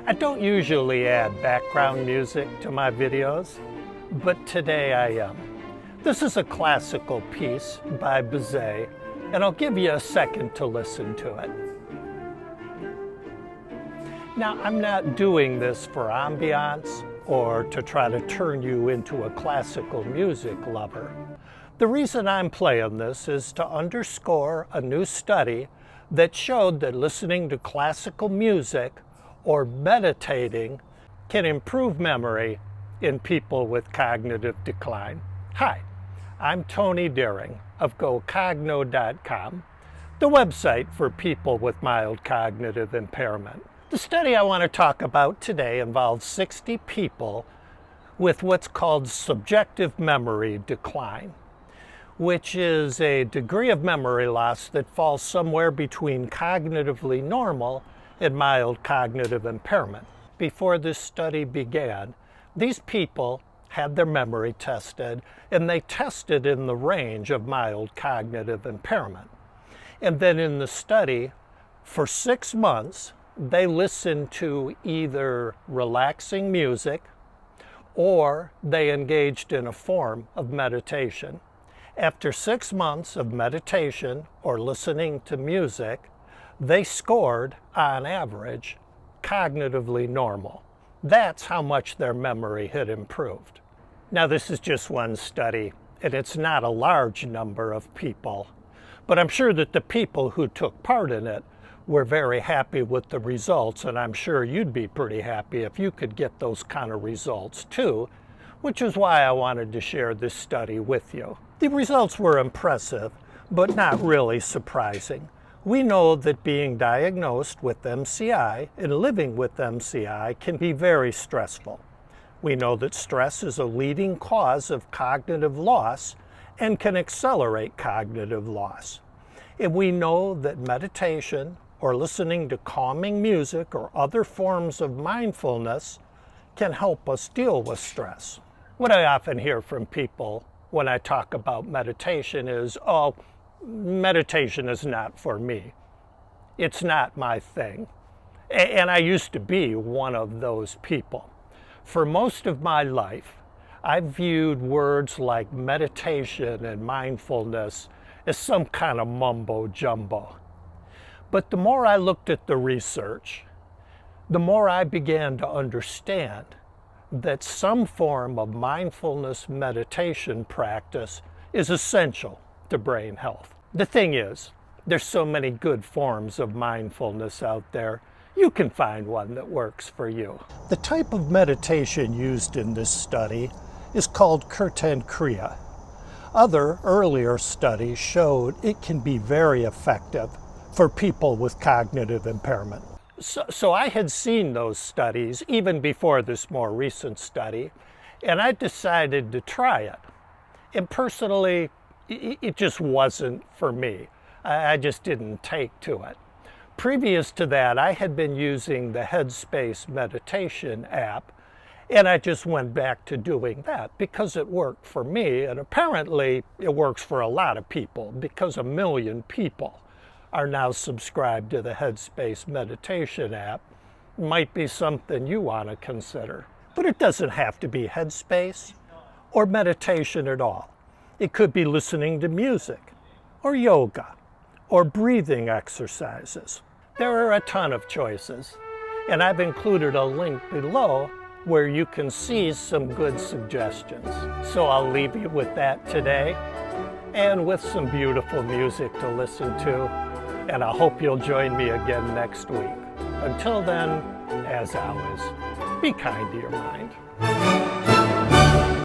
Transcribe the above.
I don't usually add background music to my videos, but today I am. This is a classical piece by Bizet, and I'll give you a second to listen to it. Now, I'm not doing this for ambiance or to try to turn you into a classical music lover. The reason I'm playing this is to underscore a new study that showed that listening to classical music or meditating can improve memory in people with cognitive decline. Hi, I'm Tony Deering of GoCogno.com, the website for people with mild cognitive impairment. The study I want to talk about today involves 60 people with what's called subjective memory decline, which is a degree of memory loss that falls somewhere between cognitively normal and mild cognitive impairment. Before this study began, these people had their memory tested, and they tested in the range of mild cognitive impairment. And then in the study, for 6 months, they listened to either relaxing music or they engaged in a form of meditation. After 6 months of meditation or listening to music, they scored, on average, cognitively normal. That's how much their memory had improved. Now, this is just one study, and it's not a large number of people, but I'm sure that the people who took part in it were very happy with the results, and I'm sure you'd be pretty happy if you could get those kind of results too, which is why I wanted to share this study with you. The results were impressive, but not really surprising. We know that being diagnosed with MCI and living with MCI can be very stressful. We know that stress is a leading cause of cognitive loss and can accelerate cognitive loss. And we know that meditation or listening to calming music or other forms of mindfulness can help us deal with stress. What I often hear from people when I talk about meditation is, oh, meditation is not for me. It's not my thing. And I used to be one of those people. For most of my life, I viewed words like meditation and mindfulness as some kind of mumbo jumbo. But the more I looked at the research, the more I began to understand that some form of mindfulness meditation practice is essential to brain health. The thing is, there's so many good forms of mindfulness out there, you can find one that works for you. The type of meditation used in this study is called Kirtan Kriya. Other earlier studies showed it can be very effective for people with cognitive impairment. So I had seen those studies even before this more recent study, and I decided to try it. And personally, it just wasn't for me. I just didn't take to it. Previous to that, I had been using the Headspace meditation app, and I just went back to doing that because it worked for me, and apparently it works for a lot of people because 1 million people are now subscribed to the Headspace meditation app. Might be something you want to consider. But it doesn't have to be Headspace or meditation at all. It could be listening to music or yoga or breathing exercises. There are a ton of choices, and I've included a link below where you can see some good suggestions. So I'll leave you with that today and with some beautiful music to listen to, and I hope you'll join me again next week. Until then, as always, be kind to your mind.